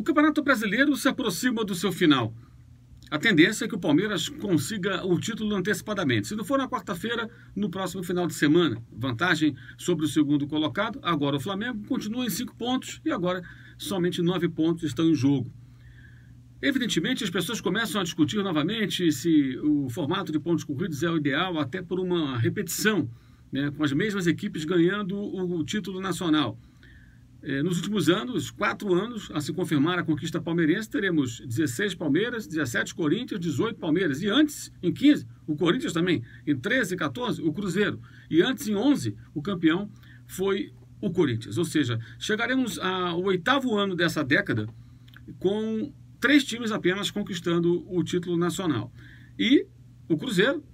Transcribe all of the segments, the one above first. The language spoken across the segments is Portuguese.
Campeonato Brasileiro se aproxima do seu final. A tendência é que o Palmeiras consiga o título antecipadamente. Se não for na quarta-feira, no próximo final de semana. Vantagem sobre o segundo colocado. Agora o Flamengo continua em 5 pontos e agora somente 9 pontos estão em jogo. Evidentemente, as pessoas começam a discutir novamente se o formato de pontos corridos é o ideal, até por uma repetição, né, com as mesmas equipes ganhando o título nacional. Nos últimos anos, 4 anos, a se confirmar a conquista palmeirense, teremos 16 Palmeiras, 17 Corinthians, 18 Palmeiras. E antes, em 15, o Corinthians também. Em 13 e 14, o Cruzeiro. E antes, em 11, o campeão foi o Corinthians. Ou seja, chegaremos ao 8º ano dessa década com 3 times apenas conquistando o título nacional. E o Cruzeiro,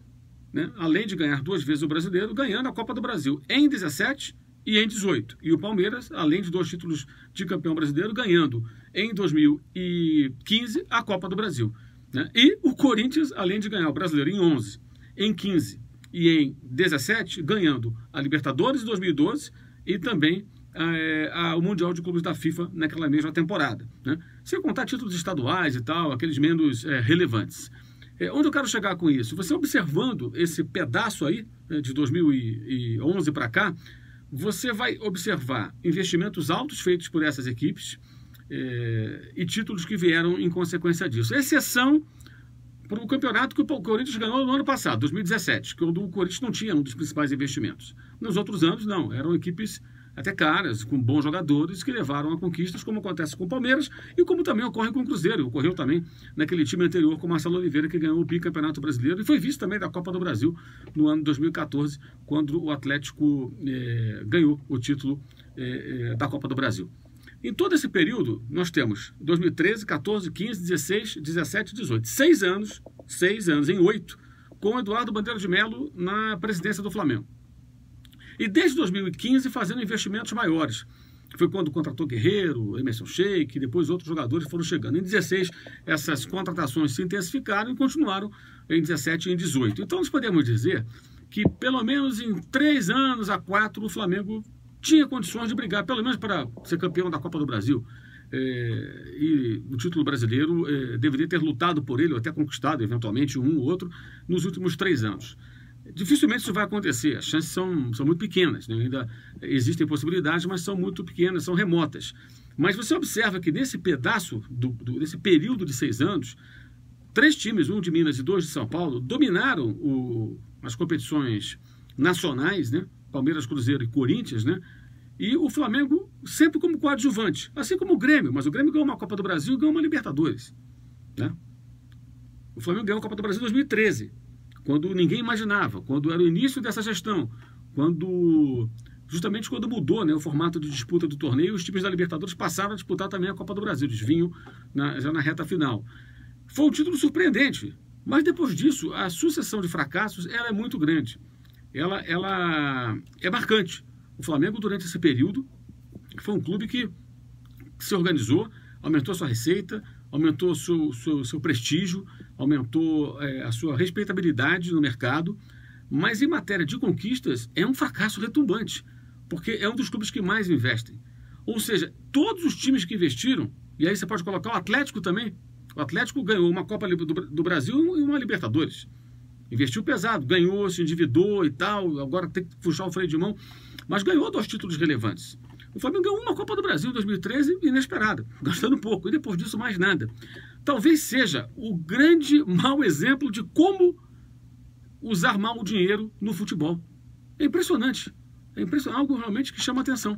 né, além de ganhar 2 vezes o Brasileiro, ganhando a Copa do Brasil em 17 e em 18. E o Palmeiras, além de 2 títulos de campeão brasileiro, ganhando em 2015 a Copa do Brasil, né? E o Corinthians, além de ganhar o Brasileiro em 11, em 15 e em 17, ganhando a Libertadores em 2012 e também o Mundial de Clubes da FIFA naquela mesma temporada, né? Sem contar títulos estaduais e tal, aqueles menos relevantes. Onde eu quero chegar com isso? Você observando esse pedaço aí, né, de 2011 para cá, você vai observar investimentos altos feitos por essas equipes e títulos que vieram em consequência disso. Exceção para o campeonato que o Corinthians ganhou no ano passado, 2017, que o Corinthians não tinha um dos principais investimentos. Nos outros anos, não. Eram equipes até caras, com bons jogadores, que levaram a conquistas, como acontece com o Palmeiras e como também ocorre com o Cruzeiro. Ocorreu também naquele time anterior com o Marcelo Oliveira, que ganhou o bicampeonato brasileiro e foi vice também da Copa do Brasil no ano de 2014, quando o Atlético ganhou o título da Copa do Brasil. Em todo esse período, nós temos 2013, 14, 15, 16, 17 e 18. 6 anos em 8, com o Eduardo Bandeira de Melo na presidência do Flamengo. E desde 2015 fazendo investimentos maiores. Foi quando contratou Guerreiro, Emerson Sheik, e depois outros jogadores foram chegando. Em 16, essas contratações se intensificaram e continuaram em 17 e em 18. Então, nós podemos dizer que pelo menos em 3 anos a 4 o Flamengo tinha condições de brigar, pelo menos para ser campeão da Copa do Brasil. E o título brasileiro deveria ter lutado por ele, ou até conquistado eventualmente um ou outro, nos últimos 3 anos. Dificilmente isso vai acontecer, as chances são muito pequenas, né? Ainda existem possibilidades, mas são muito pequenas, são remotas. Mas você observa que nesse pedaço, desse período de 6 anos, 3 times, um de Minas e 2 de São Paulo, dominaram as competições nacionais, né? Palmeiras, Cruzeiro e Corinthians, né? E o Flamengo sempre como coadjuvante, assim como o Grêmio, mas o Grêmio ganhou uma Copa do Brasil e ganhou uma Libertadores, né? O Flamengo ganhou a Copa do Brasil em 2013, quando ninguém imaginava, quando era o início dessa gestão, justamente quando mudou, né, o formato de disputa do torneio, os times da Libertadores passaram a disputar também a Copa do Brasil, eles vinham já na reta final. Foi um título surpreendente, mas depois disso, a sucessão de fracassos é muito grande. Ela é marcante. O Flamengo, durante esse período, foi um clube que se organizou, aumentou a sua receita, aumentou seu prestígio, aumentou a sua respeitabilidade no mercado, mas em matéria de conquistas é um fracasso retumbante, porque é um dos clubes que mais investem. Ou seja, todos os times que investiram, e aí você pode colocar o Atlético também, o Atlético ganhou uma Copa do Brasil e uma Libertadores. Investiu pesado, ganhou, se endividou e tal, agora tem que puxar o freio de mão, mas ganhou 2 títulos relevantes. O Flamengo ganhou uma Copa do Brasil em 2013, inesperada, gastando pouco, e depois disso mais nada. Talvez seja o grande mau exemplo de como usar mal o dinheiro no futebol. É impressionante, algo realmente que chama atenção,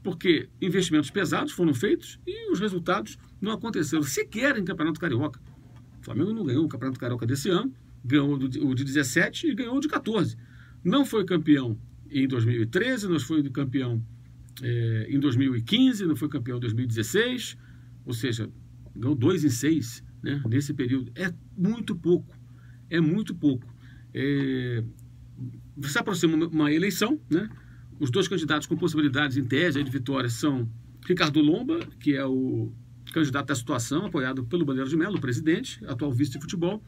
porque investimentos pesados foram feitos e os resultados não aconteceram sequer em Campeonato Carioca. O Flamengo não ganhou o Campeonato Carioca desse ano, ganhou o de 17 e ganhou o de 14. Não foi campeão em 2013, não foi campeão em 2015, não foi campeão em 2016, ou seja, ganhou 2 em 6, né, nesse período. É muito pouco, Você aproxima uma eleição, né? Os 2 candidatos com possibilidades em tese de vitória são Ricardo Lomba, que é o candidato da situação, apoiado pelo Bandeira de Melo, o presidente, atual vice de futebol,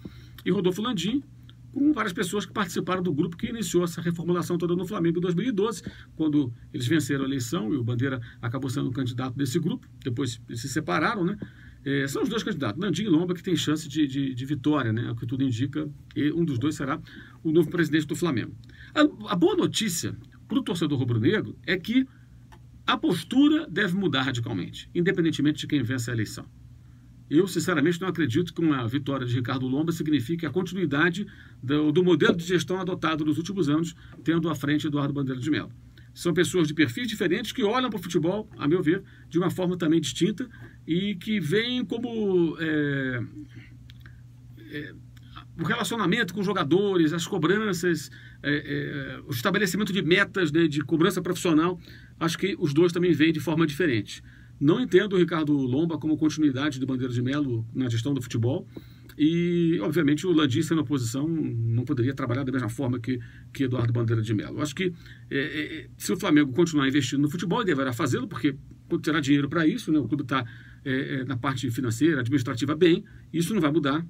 e Rodolfo Landim, com várias pessoas que participaram do grupo que iniciou essa reformulação toda no Flamengo em 2012, quando eles venceram a eleição e o Bandeira acabou sendo o candidato desse grupo. Depois eles se separaram, né? São os dois candidatos, Landim e Lomba, que tem chance de vitória, né? O que tudo indica, e um dos dois será o novo presidente do Flamengo. A boa notícia para o torcedor rubro-negro é que a postura deve mudar radicalmente, independentemente de quem vence a eleição. Eu, sinceramente, não acredito que uma vitória de Ricardo Lomba signifique a continuidade do modelo de gestão adotado nos últimos anos, tendo à frente Eduardo Bandeira de Mello. São pessoas de perfis diferentes que olham para o futebol, a meu ver, de uma forma também distinta e que veem como o relacionamento com os jogadores, as cobranças, o estabelecimento de metas, né, de cobrança profissional. Acho que os dois também veem de forma diferente. Não entendo o Ricardo Lomba como continuidade do Bandeira de Mello na gestão do futebol e, obviamente, o Landim, sendo oposição, não poderia trabalhar da mesma forma que Eduardo Bandeira de Mello. Acho que se o Flamengo continuar investindo no futebol, ele deverá fazê-lo, porque terá dinheiro para isso, né? O clube está na parte financeira, administrativa bem, isso não vai mudar,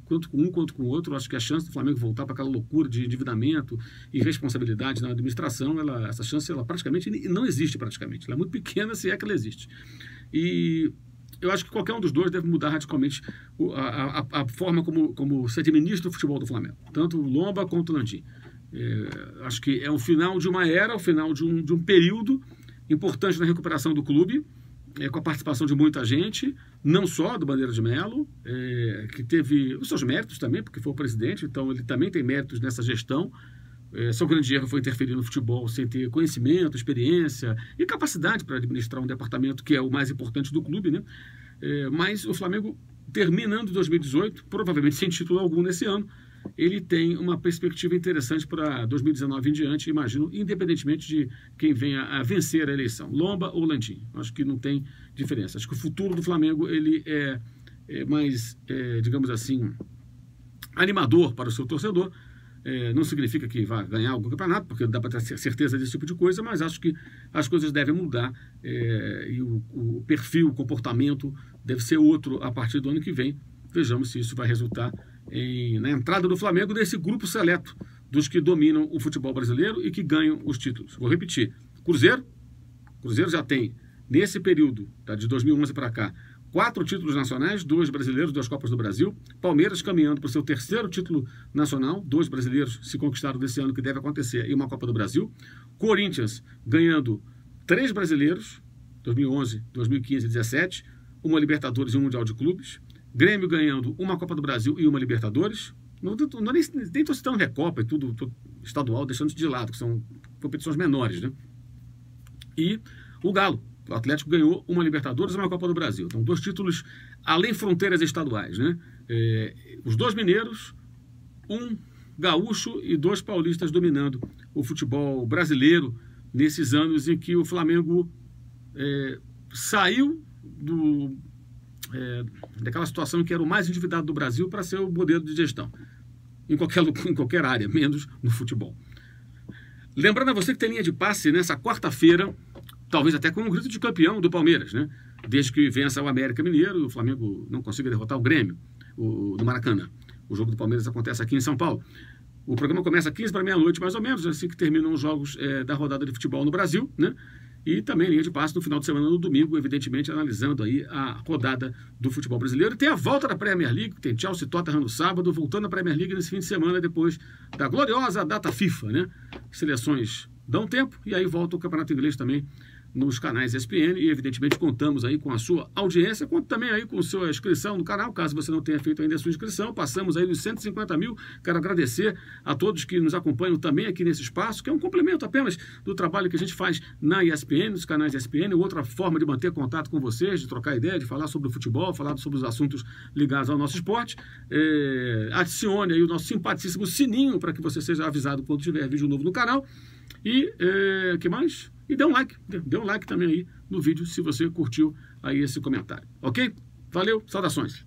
quanto com um quanto com o outro. Acho que a chance do Flamengo voltar para aquela loucura de endividamento e responsabilidade na administração, essa chance praticamente não existe praticamente, ela é muito pequena, se é que ela existe. E eu acho que qualquer um dos dois deve mudar radicalmente a forma como se administra o futebol do Flamengo, tanto o Lomba quanto o Landim. Acho que é o final de uma era, o final de um período importante na recuperação do clube, com a participação de muita gente, não só do Bandeira de Mello, que teve os seus méritos também, porque foi o presidente, então ele também tem méritos nessa gestão. Seu grande erro foi interferir no futebol sem ter conhecimento, experiência e capacidade para administrar um departamento que é o mais importante do clube, né? Mas o Flamengo, terminando 2018, provavelmente sem título algum nesse ano, ele tem uma perspectiva interessante para 2019 em diante, imagino, independentemente de quem venha a vencer a eleição, Lomba ou Landim. Acho que não tem diferença. Acho que o futuro do Flamengo ele é mais, digamos assim, animador para o seu torcedor. Não significa que vá ganhar algum campeonato, porque não dá para ter certeza desse tipo de coisa, mas acho que as coisas devem mudar e o perfil, o comportamento deve ser outro a partir do ano que vem. Vejamos se isso vai resultar na entrada do Flamengo nesse grupo seleto dos que dominam o futebol brasileiro e que ganham os títulos. Vou repetir, Cruzeiro já tem, nesse período de 2011 para cá, 4 títulos nacionais, 2 brasileiros, 2 Copas do Brasil. Palmeiras caminhando para o seu 3º título nacional, 2 brasileiros se conquistaram desse ano, que deve acontecer, e uma Copa do Brasil. Corinthians ganhando 3 brasileiros, 2011, 2015 e 2017, uma Libertadores e um Mundial de Clubes. Grêmio ganhando uma Copa do Brasil e uma Libertadores. Nem estou citando Recopa e tudo estadual, deixando de lado, que são competições menores, né? E o Galo, o Atlético, ganhou uma Libertadores e uma Copa do Brasil. Então, 2 títulos além fronteiras estaduais, né? Os 2 mineiros, 1 gaúcho e 2 paulistas dominando o futebol brasileiro nesses anos em que o Flamengo saiu daquela situação que era o mais endividado do Brasil para ser o modelo de gestão em qualquer área, menos no futebol. Lembrando a você que tem linha de passe nessa quarta-feira, talvez até com um grito de campeão do Palmeiras, né? Desde que vença o América Mineiro e o Flamengo não consiga derrotar o Grêmio no Maracanã. O jogo do Palmeiras acontece aqui em São Paulo. O programa começa 15 para meia-noite, mais ou menos, assim que terminam os jogos da rodada de futebol no Brasil, né? E também linha de passe no final de semana, no domingo, evidentemente, analisando aí a rodada do futebol brasileiro. E tem a volta da Premier League, tem Chelsea e Tottenham no sábado, voltando à Premier League nesse fim de semana, depois da gloriosa data FIFA, né? Seleções dão tempo e aí volta o Campeonato Inglês também nos canais ESPN e, evidentemente, contamos aí com a sua audiência, conto também aí com a sua inscrição no canal, caso você não tenha feito ainda a sua inscrição. Passamos aí dos 150 mil. Quero agradecer a todos que nos acompanham também aqui nesse espaço, que é um complemento apenas do trabalho que a gente faz na ESPN, nos canais ESPN, outra forma de manter contato com vocês, de trocar ideia, de falar sobre o futebol, falar sobre os assuntos ligados ao nosso esporte. Adicione aí o nosso simpaticíssimo sininho para que você seja avisado quando tiver vídeo novo no canal. E, que mais? E dê um like também aí no vídeo se você curtiu aí esse comentário, ok? Valeu, saudações!